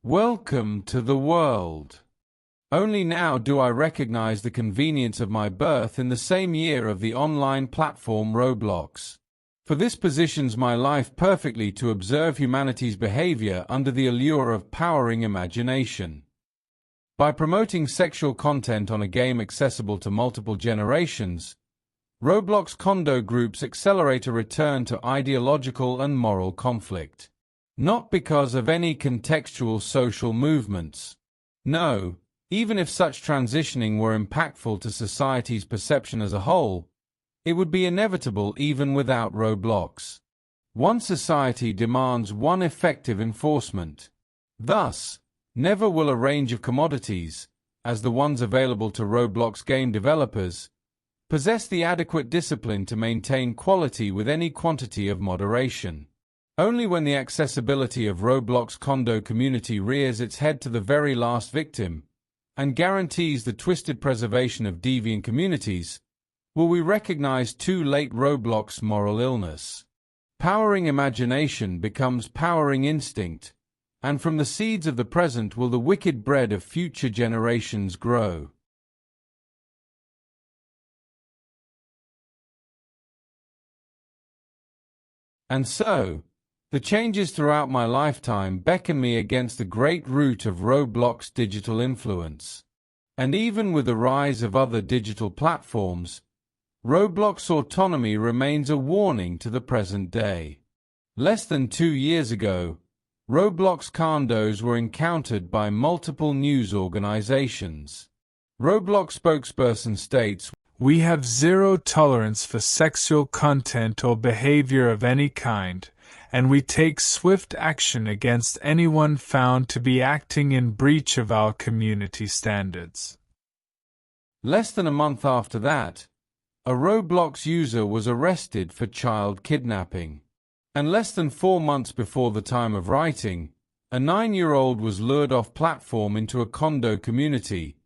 Welcome to the world. Only now do I recognize the convenience of my birth in the same year of the online platform Roblox. For this positions my life perfectly to observe humanity's behavior under the allure of powering imagination. By promoting sexual content on a game accessible to multiple generations, Roblox condo groups accelerate a return to ideological and moral conflict. Not because of any contextual social movements. No, even if such transitioning were impactful to society's perception as a whole, it would be inevitable even without Roblox. One society demands one effective enforcement. Thus, never will a range of commodities, as the ones available to Roblox game developers, possess the adequate discipline to maintain quality with any quantity of moderation. Only when the accessibility of Roblox condo community rears its head to the very last victim, and guarantees the twisted preservation of deviant communities, will we recognize too late Roblox moral illness. Powering imagination becomes powering instinct, and from the seeds of the present will the wicked bread of future generations grow. And so, the changes throughout my lifetime beckon me against the great root of Roblox digital influence. And even with the rise of other digital platforms, Roblox autonomy remains a warning to the present day. Less than 2 years ago, Roblox condos were encountered by multiple news organizations. Roblox spokesperson states, "We have zero tolerance for sexual content or behavior of any kind, and we take swift action against anyone found to be acting in breach of our community standards." Less than a month after that, a Roblox user was arrested for child kidnapping. And less than 4 months before the time of writing, a 9-year-old was lured off platform into a condo community,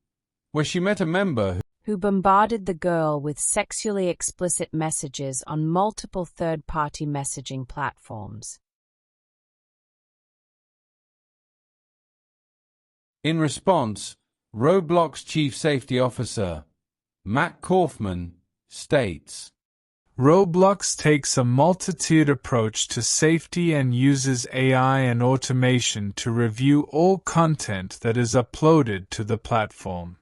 where she met a member who bombarded the girl with sexually explicit messages on multiple third-party messaging platforms. In response, Roblox Chief Safety Officer, Matt Kaufman, states, "Roblox takes a multitude approach to safety and uses AI and automation to review all content that is uploaded to the platform.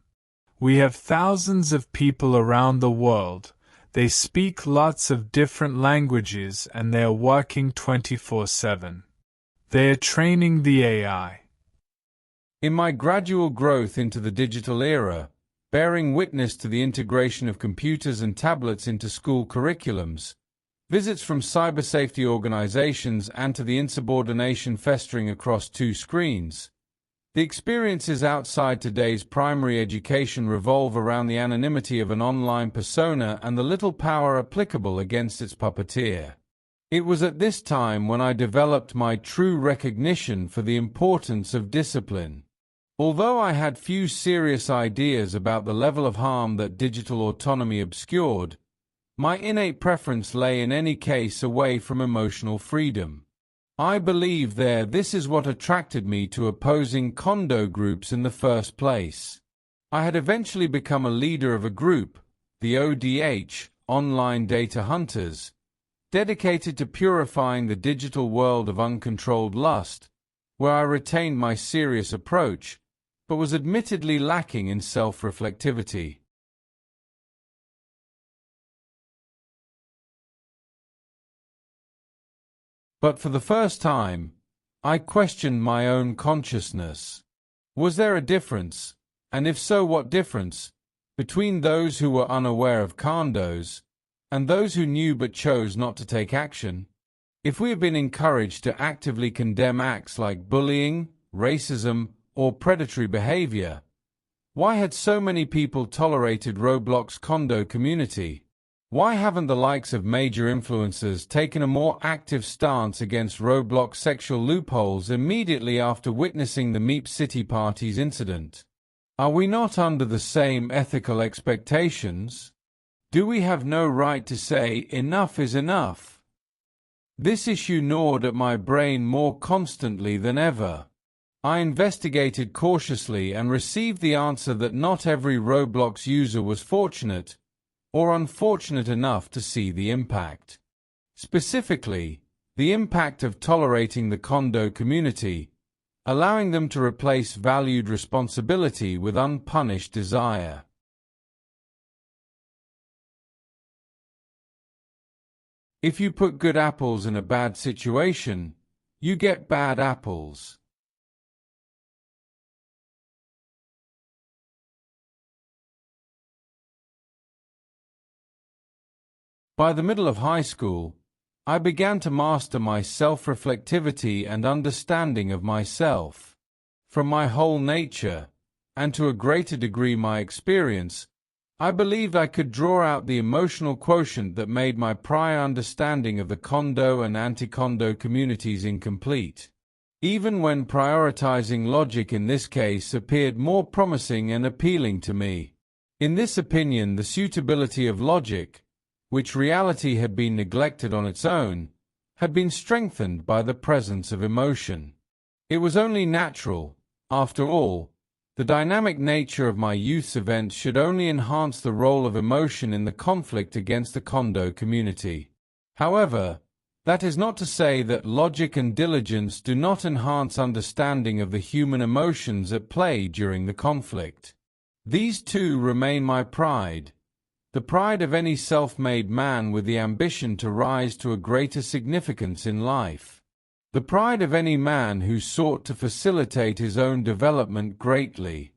We have thousands of people around the world. They speak lots of different languages and they are working 24/7. They are training the AI." In my gradual growth into the digital era, bearing witness to the integration of computers and tablets into school curriculums, visits from cyber safety organizations and to the insubordination festering across 2 screens, the experiences outside today's primary education revolve around the anonymity of an online persona and the little power applicable against its puppeteer. It was at this time when I developed my true recognition for the importance of discipline. Although I had few serious ideas about the level of harm that digital autonomy obscured, my innate preference lay in any case away from emotional freedom. I believe this is what attracted me to opposing condo groups in the first place. I had eventually become a leader of a group, the ODH, Online Data Hunters, dedicated to purifying the digital world of uncontrolled lust, where I retained my serious approach, but was admittedly lacking in self-reflectivity. But for the first time, I questioned my own consciousness. Was there a difference, and if so, what difference, between those who were unaware of condos and those who knew but chose not to take action? If we have been encouraged to actively condemn acts like bullying, racism, or predatory behavior, why had so many people tolerated Roblox condo community? Why haven't the likes of major influencers taken a more active stance against Roblox sexual loopholes immediately after witnessing the Meep City Parties incident? Are we not under the same ethical expectations? Do we have no right to say enough is enough? This issue gnawed at my brain more constantly than ever. I investigated cautiously and received the answer that not every Roblox user was fortunate or unfortunate enough to see the impact. Specifically, the impact of tolerating the condo community, allowing them to replace valued responsibility with unpunished desire. If you put good apples in a bad situation, you get bad apples. By the middle of high school, I began to master my self-reflectivity and understanding of myself. From my whole nature, and to a greater degree my experience, I believed I could draw out the emotional quotient that made my prior understanding of the condo and anti-condo communities incomplete. Even when prioritizing logic in this case appeared more promising and appealing to me. In this opinion, the suitability of logic, which reality had been neglected on its own, had been strengthened by the presence of emotion. It was only natural, after all. The dynamic nature of my youth's events should only enhance the role of emotion in the conflict against the condo community. However, that is not to say that logic and diligence do not enhance understanding of the human emotions at play during the conflict. These too remain my pride, the pride of any self-made man with the ambition to rise to a greater significance in life. The pride of any man who sought to facilitate his own development greatly.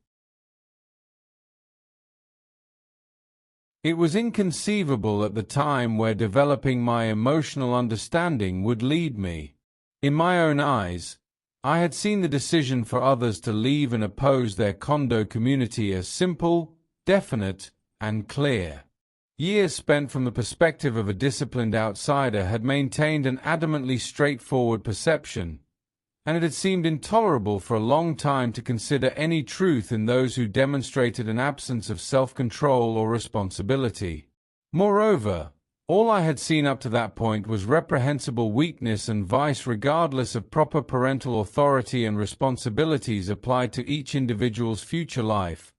It was inconceivable at the time where developing my emotional understanding would lead me. In my own eyes, I had seen the decision for others to leave and oppose their condo community as simple, definite, and clear. Years spent from the perspective of a disciplined outsider had maintained an adamantly straightforward perception, and it had seemed intolerable for a long time to consider any truth in those who demonstrated an absence of self-control or responsibility. Moreover, all I had seen up to that point was reprehensible weakness and vice regardless of proper parental authority and responsibilities applied to each individual's future life,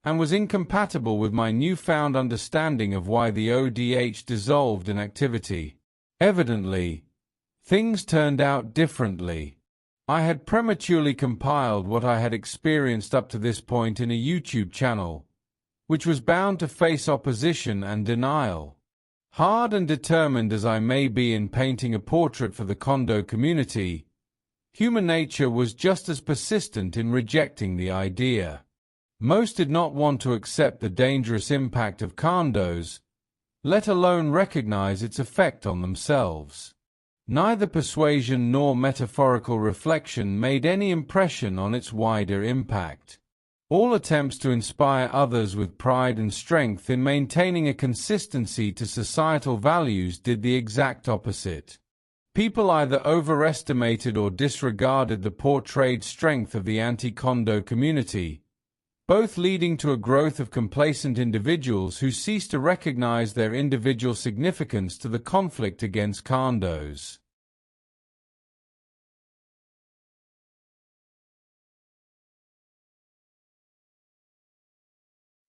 and was incompatible with my newfound understanding of why the ODH dissolved in activity. Evidently, things turned out differently. I had prematurely compiled what I had experienced up to this point in a YouTube channel, which was bound to face opposition and denial. Hard and determined as I may be in painting a portrait for the condo community, human nature was just as persistent in rejecting the idea. Most did not want to accept the dangerous impact of condos, let alone recognize its effect on themselves. Neither persuasion nor metaphorical reflection made any impression on its wider impact. All attempts to inspire others with pride and strength in maintaining a consistency to societal values did the exact opposite. People either overestimated or disregarded the portrayed strength of the anti-condo community, both leading to a growth of complacent individuals who cease to recognize their individual significance to the conflict against condos.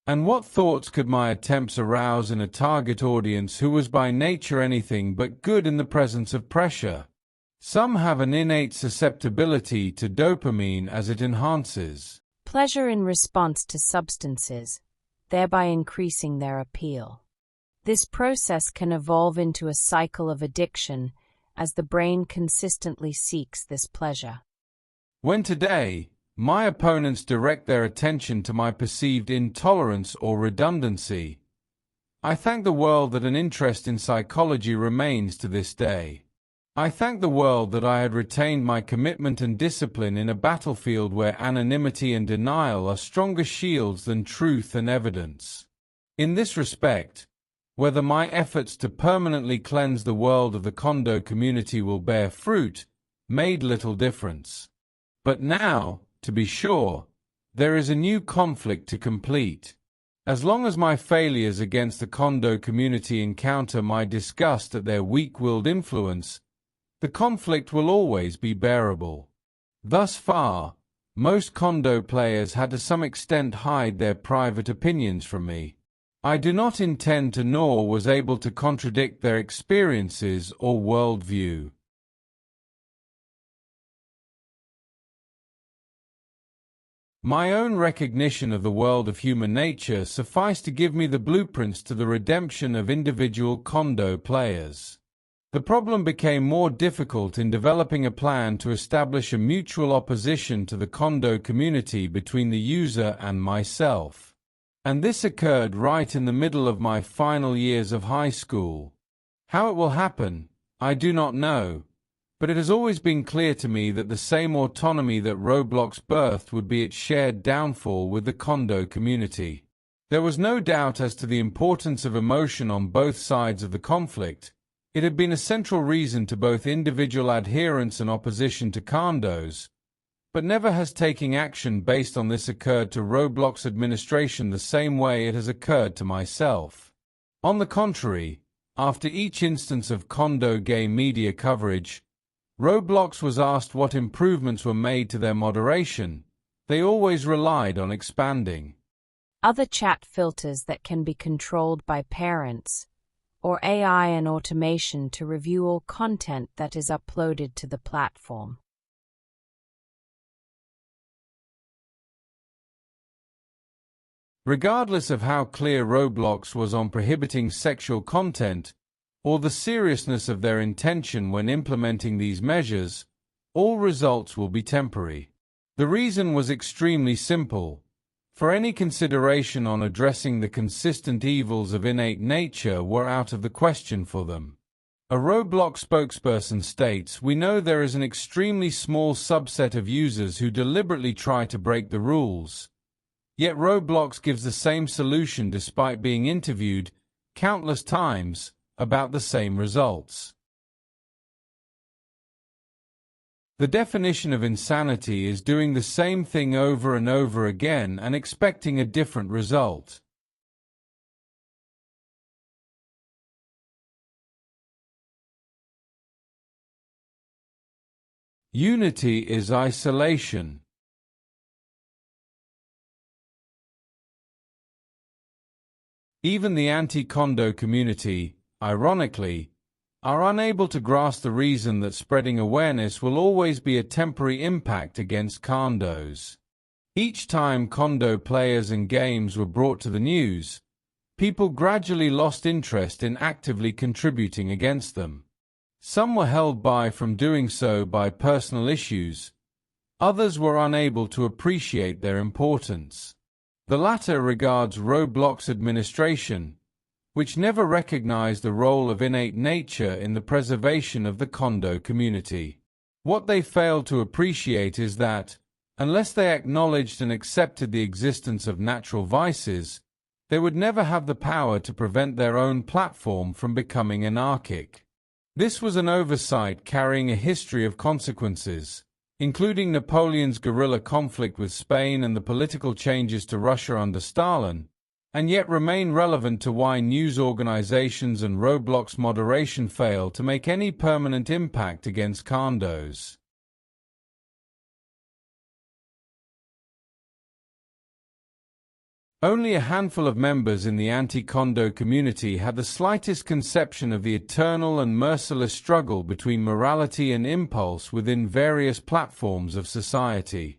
And what thoughts could my attempts arouse in a target audience who was by nature anything but good in the presence of pressure? Some have an innate susceptibility to dopamine as it enhances pleasure in response to substances, thereby increasing their appeal. This process can evolve into a cycle of addiction as the brain consistently seeks this pleasure. When today, my opponents direct their attention to my perceived intolerance or redundancy, I thank the world that an interest in psychology remains to this day. I thank the world that I had retained my commitment and discipline in a battlefield where anonymity and denial are stronger shields than truth and evidence. In this respect, whether my efforts to permanently cleanse the world of the condo community will bear fruit, made little difference. But now, to be sure, there is a new conflict to complete. As long as my failures against the condo community encounter my disgust at their weak-willed influence, the conflict will always be bearable. Thus far, Most Kondo players had to some extent hide their private opinions from me. I do not intend to nor was able to contradict their experiences or worldview. My own recognition of the world of human nature sufficed to give me the blueprints to the redemption of individual Kondo players. The problem became more difficult in developing a plan to establish a mutual opposition to the Kondo community between the user and myself. And this occurred right in the middle of my final years of high school. How it will happen, I do not know. But it has always been clear to me that the same autonomy that Roblox birthed would be its shared downfall with the Kondo community. There was no doubt as to the importance of emotion on both sides of the conflict. It had been a central reason to both individual adherence and opposition to Kondos, but never has taking action based on this occurred to Roblox administration the same way it has occurred to myself. On the contrary, after each instance of Kondo game media coverage, Roblox was asked what improvements were made to their moderation. They always relied on expanding other chat filters that can be controlled by parents, or AI and automation to review all content that is uploaded to the platform. Regardless of how clear Roblox was on prohibiting sexual content, or the seriousness of their intention when implementing these measures, all results will be temporary. The reason was extremely simple. For any consideration on addressing the consistent evils of innate nature were out of the question for them. A Roblox spokesperson states, "We know there is an extremely small subset of users who deliberately try to break the rules. Yet Roblox gives the same solution despite being interviewed countless times about the same results." The definition of insanity is doing the same thing over and over again and expecting a different result. Unity is isolation. Even the anti-Kondo community, ironically, are unable to grasp the reason that spreading awareness will always be a temporary impact against Kondos. Each time Kondo players and games were brought to the news, people gradually lost interest in actively contributing against them. Some were held back from doing so by personal issues. Others were unable to appreciate their importance. The latter regards Roblox administration, which never recognized the role of innate nature in the preservation of the Kondo community. What they failed to appreciate is that, unless they acknowledged and accepted the existence of natural vices, they would never have the power to prevent their own platform from becoming anarchic. This was an oversight carrying a history of consequences, including Napoleon's guerrilla conflict with Spain and the political changes to Russia under Stalin, and yet remain relevant to why news organizations and Roblox moderation fail to make any permanent impact against Kondos. Only a handful of members in the anti-Kondo community had the slightest conception of the eternal and merciless struggle between morality and impulse within various platforms of society.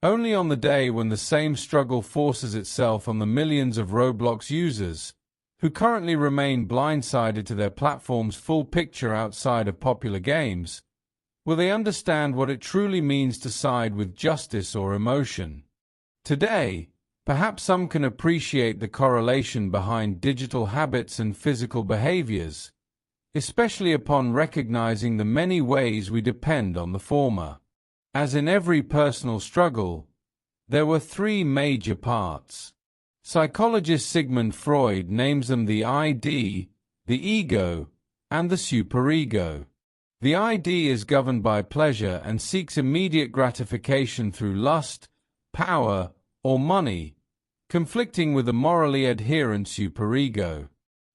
Only on the day when the same struggle forces itself on the millions of Roblox users, who currently remain blindsided to their platform's full picture outside of popular games, will they understand what it truly means to side with justice or emotion. Today, perhaps some can appreciate the correlation behind digital habits and physical behaviors, especially upon recognizing the many ways we depend on the former. As in every personal struggle, there were three major parts. Psychologist Sigmund Freud names them the ID, the ego, and the superego. The ID is governed by pleasure and seeks immediate gratification through lust, power, or money, conflicting with the morally adherent superego.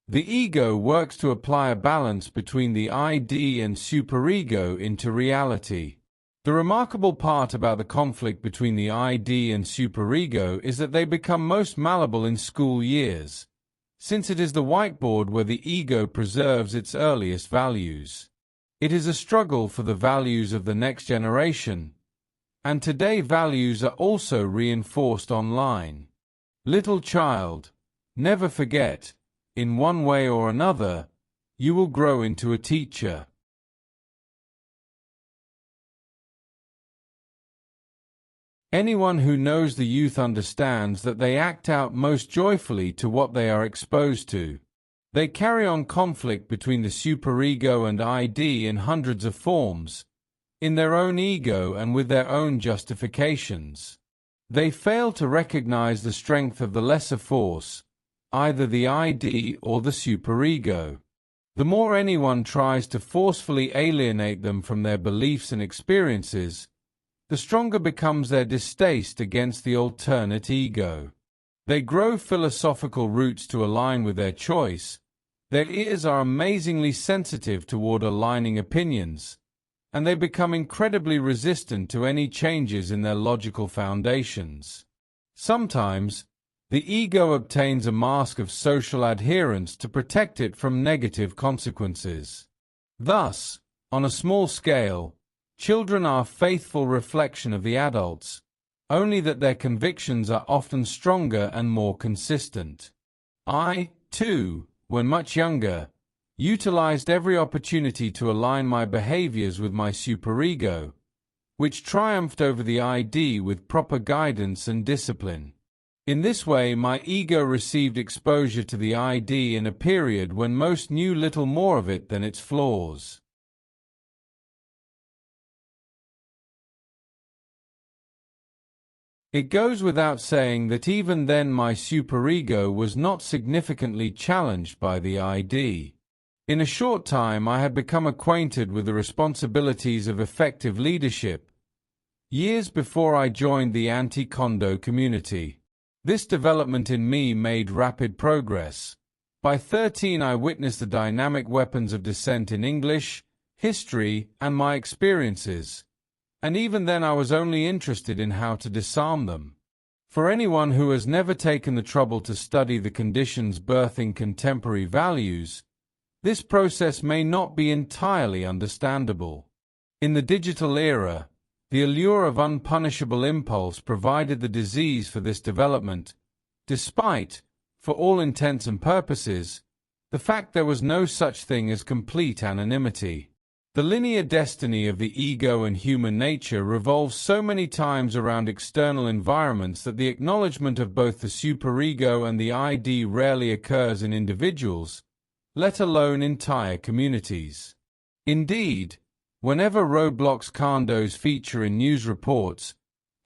The ego works to apply a balance between the ID and superego into reality. The remarkable part about the conflict between the ID and superego is that they become most malleable in school years, since it is the whiteboard where the ego preserves its earliest values. It is a struggle for the values of the next generation, and today values are also reinforced online. Little child, never forget, in one way or another, you will grow into a teacher. Anyone who knows the youth understands that they act out most joyfully to what they are exposed to. They carry on conflict between the superego and ID in hundreds of forms, in their own ego and with their own justifications. They fail to recognize the strength of the lesser force, either the ID or the superego. The more anyone tries to forcefully alienate them from their beliefs and experiences, the stronger becomes their distaste against the alternate ego. They grow philosophical roots to align with their choice. Their ears are amazingly sensitive toward aligning opinions, and they become incredibly resistant to any changes in their logical foundations. Sometimes, the ego obtains a mask of social adherence to protect it from negative consequences. Thus, on a small scale, children are a faithful reflection of the adults, only that their convictions are often stronger and more consistent. I, too, when much younger, utilized every opportunity to align my behaviors with my superego, which triumphed over the ID with proper guidance and discipline. In this way, my ego received exposure to the ID in a period when most knew little more of it than its flaws. It goes without saying that even then my superego was not significantly challenged by the ID. In a short time I had become acquainted with the responsibilities of effective leadership, years before I joined the anti-condo community. This development in me made rapid progress. By 13 I witnessed the dynamic weapons of dissent in English, history, and my experiences. And even then I was only interested in how to disarm them. For anyone who has never taken the trouble to study the conditions birthing contemporary values, this process may not be entirely understandable. In the digital era, the allure of unpunishable impulse provided the disease for this development, despite, for all intents and purposes, the fact there was no such thing as complete anonymity. The linear destiny of the ego and human nature revolves so many times around external environments that the acknowledgement of both the superego and the ID rarely occurs in individuals, let alone entire communities. Indeed, whenever Roblox condos feature in news reports,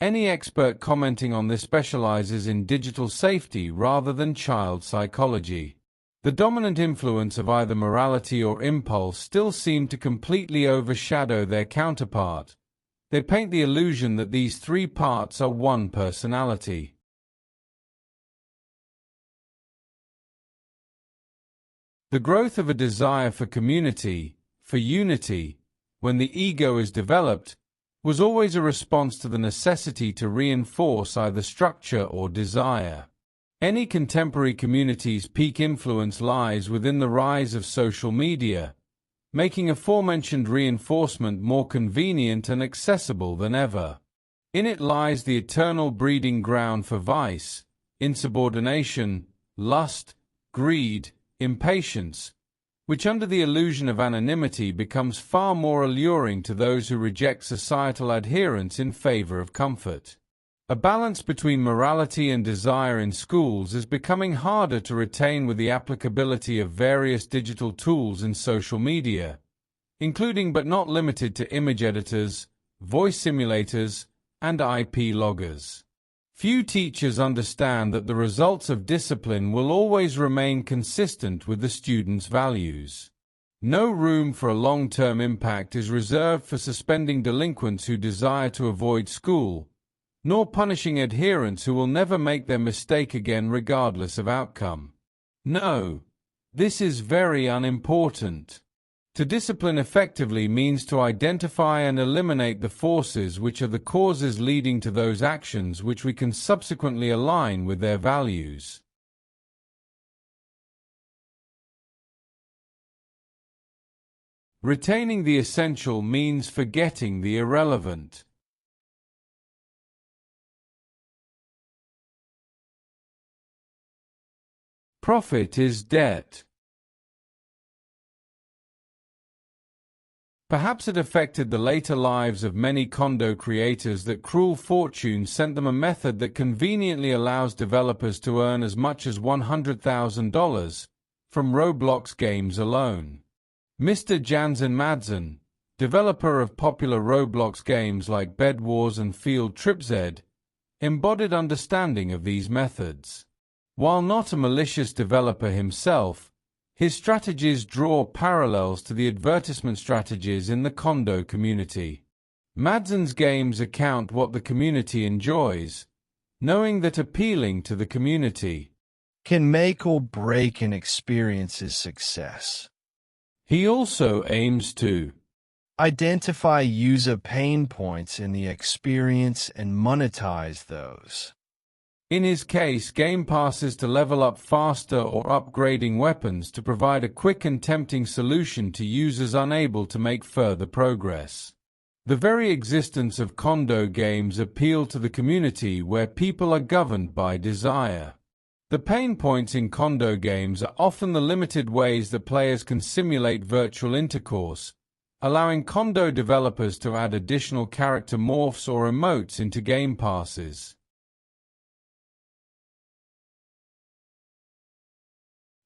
any expert commenting on this specializes in digital safety rather than child psychology. The dominant influence of either morality or impulse still seem to completely overshadow their counterpart. They paint the illusion that these three parts are one personality. The growth of a desire for community, for unity, when the ego is developed, was always a response to the necessity to reinforce either structure or desire. Any contemporary community's peak influence lies within the rise of social media, making aforementioned reinforcement more convenient and accessible than ever. In it lies the eternal breeding ground for vice, insubordination, lust, greed, impatience, which under the illusion of anonymity becomes far more alluring to those who reject societal adherence in favor of comfort. A balance between morality and desire in schools is becoming harder to retain with the applicability of various digital tools in social media, including but not limited to image editors, voice simulators, and IP loggers. Few teachers understand that the results of discipline will always remain consistent with the student's values. No room for a long-term impact is reserved for suspending delinquents who desire to avoid school, nor punishing adherents who will never make their mistake again regardless of outcome. No, this is very unimportant. To discipline effectively means to identify and eliminate the forces which are the causes leading to those actions which we can subsequently align with their values. Retaining the essential means forgetting the irrelevant. Profit is debt. Perhaps it affected the later lives of many condo creators that cruel fortune sent them a method that conveniently allows developers to earn as much as $100,000 from Roblox games alone. Mr. Jansen Madsen, developer of popular Roblox games like Bed Wars and Field Trip Z, embodied understanding of these methods. While not a malicious developer himself, his strategies draw parallels to the advertisement strategies in the condo community. Madsen's games account what the community enjoys, knowing that appealing to the community can make or break an experience's success. He also aims to identify user pain points in the experience and monetize those. In his case, game passes to level up faster or upgrading weapons to provide a quick and tempting solution to users unable to make further progress. The very existence of condo games appeal to the community where people are governed by desire. The pain points in condo games are often the limited ways that players can simulate virtual intercourse, allowing condo developers to add additional character morphs or emotes into game passes.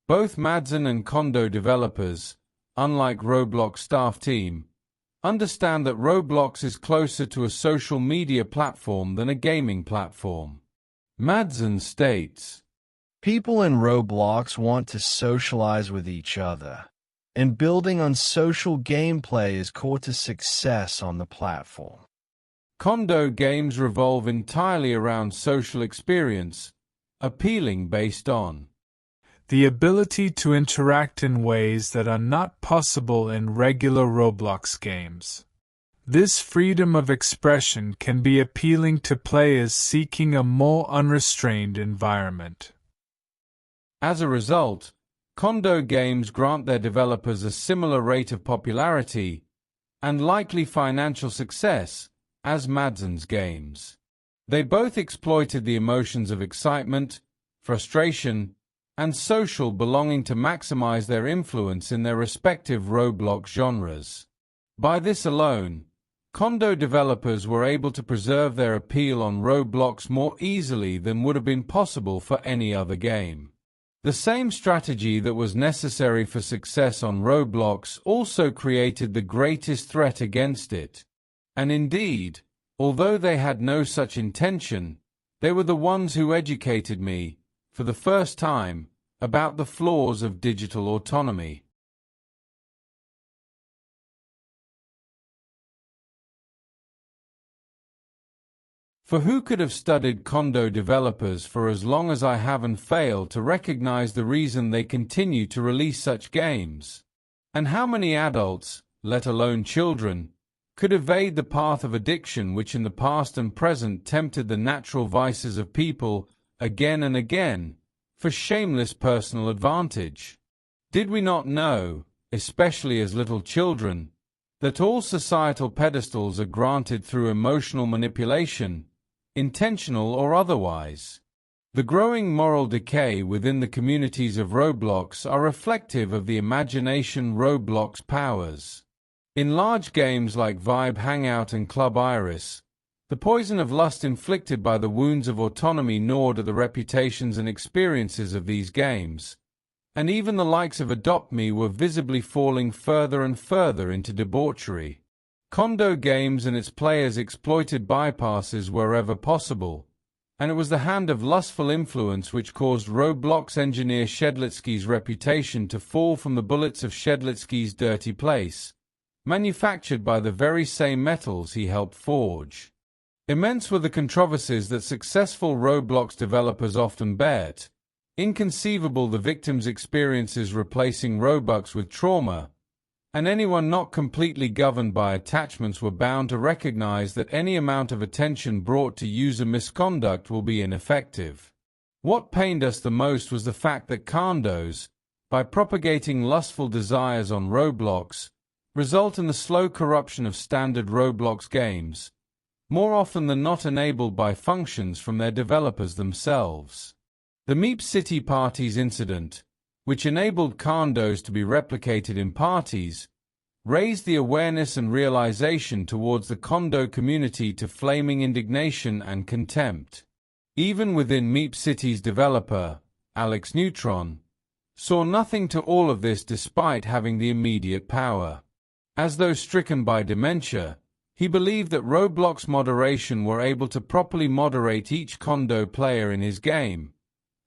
Both Madsen and condo developers, unlike Roblox staff team, understand that Roblox is closer to a social media platform than a gaming platform. Madsen states, people in Roblox want to socialize with each other, and building on social gameplay is core to success on the platform. Condo games revolve entirely around social experience, appealing based on the ability to interact in ways that are not possible in regular Roblox games. This freedom of expression can be appealing to players seeking a more unrestrained environment. As a result, condo games grant their developers a similar rate of popularity and likely financial success as Madsen's games. They both exploited the emotions of excitement, frustration, and social belonging to maximize their influence in their respective Roblox genres. By this alone, condo developers were able to preserve their appeal on Roblox more easily than would have been possible for any other game. The same strategy that was necessary for success on Roblox also created the greatest threat against it. And indeed, although they had no such intention, they were the ones who educated me, for the first time, about the flaws of digital autonomy. For who could have studied condo developers for as long as I have and failed to recognize the reason they continue to release such games? And how many adults, let alone children, could evade the path of addiction which in the past and present tempted the natural vices of people again and again, for shameless personal advantage? Did we not know, especially as little children, that all societal pedestals are granted through emotional manipulation, intentional or otherwise? The growing moral decay within the communities of Roblox are reflective of the imagination Roblox powers. In large games like Vibe Hangout and Club Iris, the poison of lust inflicted by the wounds of autonomy gnawed at the reputations and experiences of these games, and even the likes of Adopt Me were visibly falling further and further into debauchery. Condo games and its players exploited bypasses wherever possible, and it was the hand of lustful influence which caused Roblox engineer Shedlitsky's reputation to fall from the bullets of Shedlitsky's dirty place, manufactured by the very same metals he helped forge. Immense were the controversies that successful Roblox developers often bared. Inconceivable the victims' experiences replacing Robux with trauma, and anyone not completely governed by attachments were bound to recognize that any amount of attention brought to user misconduct will be ineffective. What pained us the most was the fact that condos, by propagating lustful desires on Roblox, result in the slow corruption of standard Roblox games, more often than not enabled by functions from their developers themselves. The Meep City Parties incident, which enabled condos to be replicated in parties, raised the awareness and realization towards the condo community to flaming indignation and contempt. Even within Meep City's developer, Alex Neutron, saw nothing to all of this despite having the immediate power. As though stricken by dementia, he believed that Roblox moderation were able to properly moderate each condo player in his game,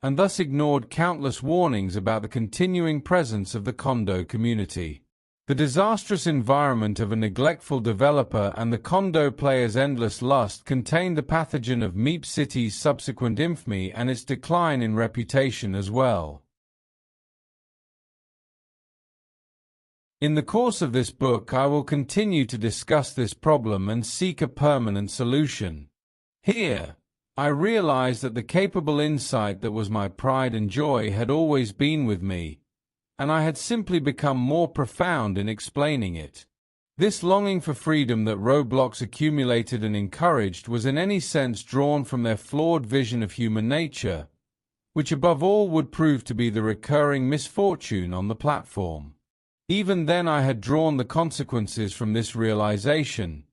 and thus ignored countless warnings about the continuing presence of the condo community. The disastrous environment of a neglectful developer and the condo player's endless lust contained the pathogen of Meep City's subsequent infamy and its decline in reputation as well. In the course of this book, I will continue to discuss this problem and seek a permanent solution. Here, I realized that the capable insight that was my pride and joy had always been with me, and I had simply become more profound in explaining it. This longing for freedom that Roblox accumulated and encouraged was in any sense drawn from their flawed vision of human nature, which above all would prove to be the recurring misfortune on the platform. Even then I had drawn the consequences from this realization: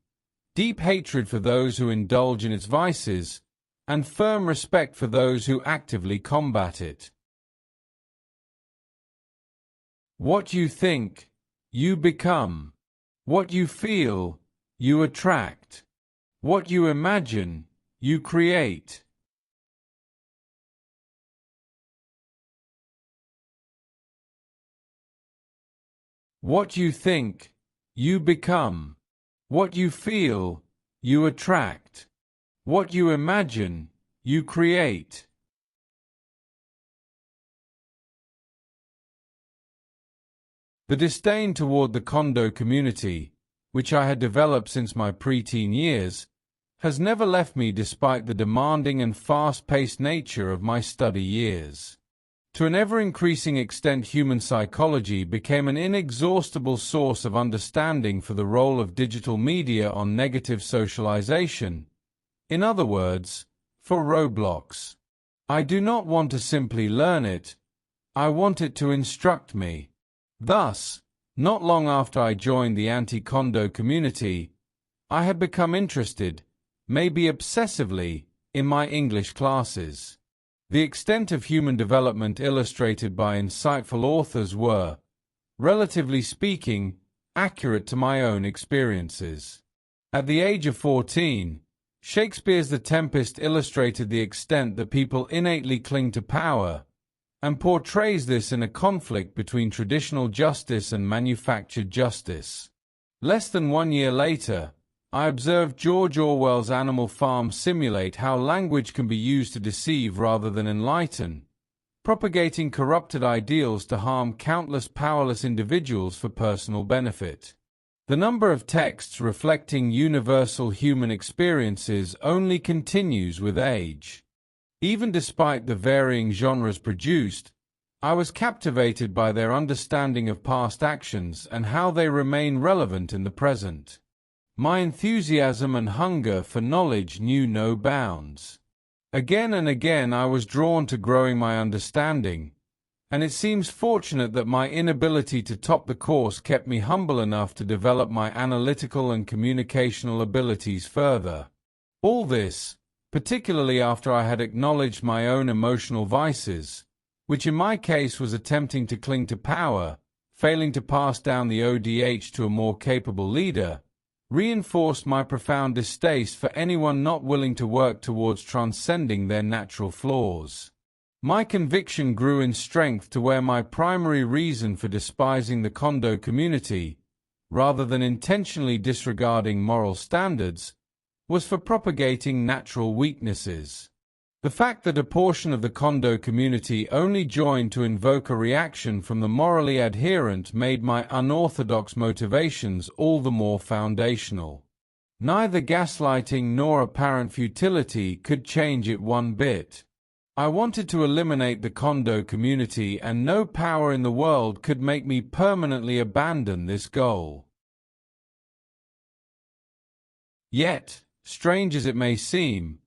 deep hatred for those who indulge in its vices, and firm respect for those who actively combat it. What you think, you become. What you feel, you attract. What you imagine, you create. What you think, you become. What you feel, you attract. What you imagine, you create. The disdain toward the condo community, which I had developed since my preteen years, has never left me despite the demanding and fast-paced nature of my study years. To an ever-increasing extent, human psychology became an inexhaustible source of understanding for the role of digital media on negative socialization. In other words, for Roblox. I do not want to simply learn it, I want it to instruct me. Thus, not long after I joined the anti-condo community, I had become interested, maybe obsessively, in my English classes. The extent of human development illustrated by insightful authors were, relatively speaking, accurate to my own experiences. At the age of 14, Shakespeare's The Tempest illustrated the extent that people innately cling to power, and portrays this in a conflict between traditional justice and manufactured justice. Less than 1 year later, I observed George Orwell's Animal Farm simulate how language can be used to deceive rather than enlighten, propagating corrupted ideals to harm countless powerless individuals for personal benefit. The number of texts reflecting universal human experiences only continues with age. Even despite the varying genres produced, I was captivated by their understanding of past actions and how they remain relevant in the present. My enthusiasm and hunger for knowledge knew no bounds. Again and again I was drawn to growing my understanding, and it seems fortunate that my inability to top the course kept me humble enough to develop my analytical and communicational abilities further. All this, particularly after I had acknowledged my own emotional vices, which in my case was attempting to cling to power, failing to pass down the ODH to a more capable leader, reinforced my profound distaste for anyone not willing to work towards transcending their natural flaws. My conviction grew in strength to where my primary reason for despising the condo community, rather than intentionally disregarding moral standards, was for propagating natural weaknesses. The fact that a portion of the Kondo community only joined to invoke a reaction from the morally adherent made my unorthodox motivations all the more foundational. Neither gaslighting nor apparent futility could change it one bit. I wanted to eliminate the Kondo community, and no power in the world could make me permanently abandon this goal. Yet, strange as it may seem,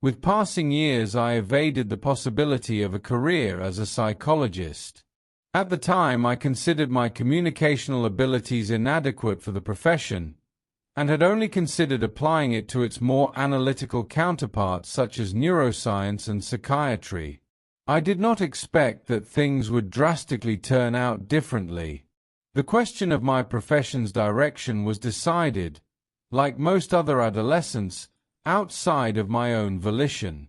with passing years I evaded the possibility of a career as a psychologist. At the time, I considered my communicational abilities inadequate for the profession, and had only considered applying it to its more analytical counterparts such as neuroscience and psychiatry. I did not expect that things would drastically turn out differently. The question of my profession's direction was decided, like most other adolescents, outside of my own volition.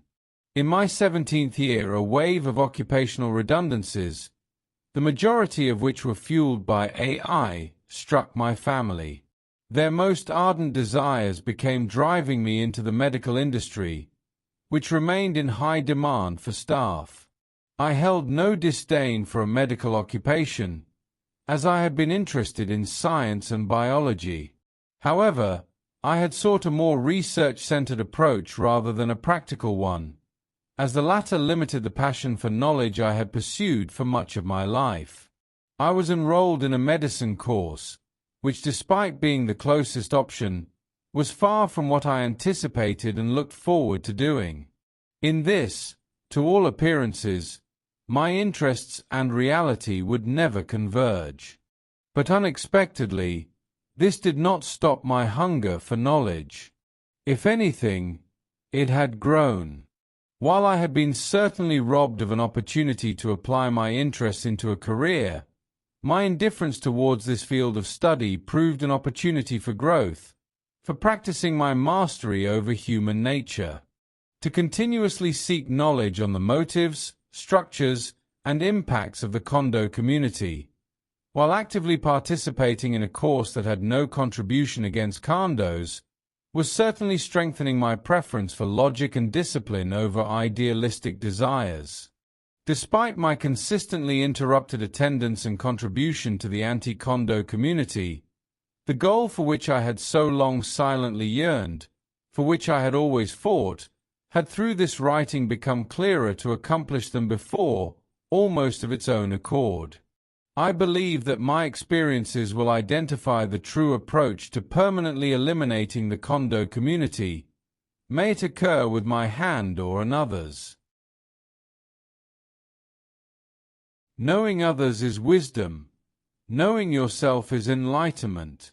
In my 17th year, a wave of occupational redundancies, the majority of which were fueled by AI, struck my family. Their most ardent desires became driving me into the medical industry, which remained in high demand for staff. I held no disdain for a medical occupation, as I had been interested in science and biology. However, I had sought a more research-centered approach rather than a practical one, as the latter limited the passion for knowledge I had pursued for much of my life. I was enrolled in a medicine course, which, despite being the closest option, was far from what I anticipated and looked forward to doing. In this, to all appearances, my interests and reality would never converge. But unexpectedly, this did not stop my hunger for knowledge. If anything, it had grown. While I had been certainly robbed of an opportunity to apply my interests into a career, my indifference towards this field of study proved an opportunity for growth, for practicing my mastery over human nature. To continuously seek knowledge on the motives, structures, and impacts of the Kondo community, while actively participating in a course that had no contribution against Kondos, was certainly strengthening my preference for logic and discipline over idealistic desires. Despite my consistently interrupted attendance and contribution to the anti-Kondo community, the goal for which I had so long silently yearned, for which I had always fought, had through this writing become clearer to accomplish than before, almost of its own accord. I believe that my experiences will identify the true approach to permanently eliminating the Kondo community, may it occur with my hand or another's. Knowing others is wisdom. Knowing yourself is enlightenment.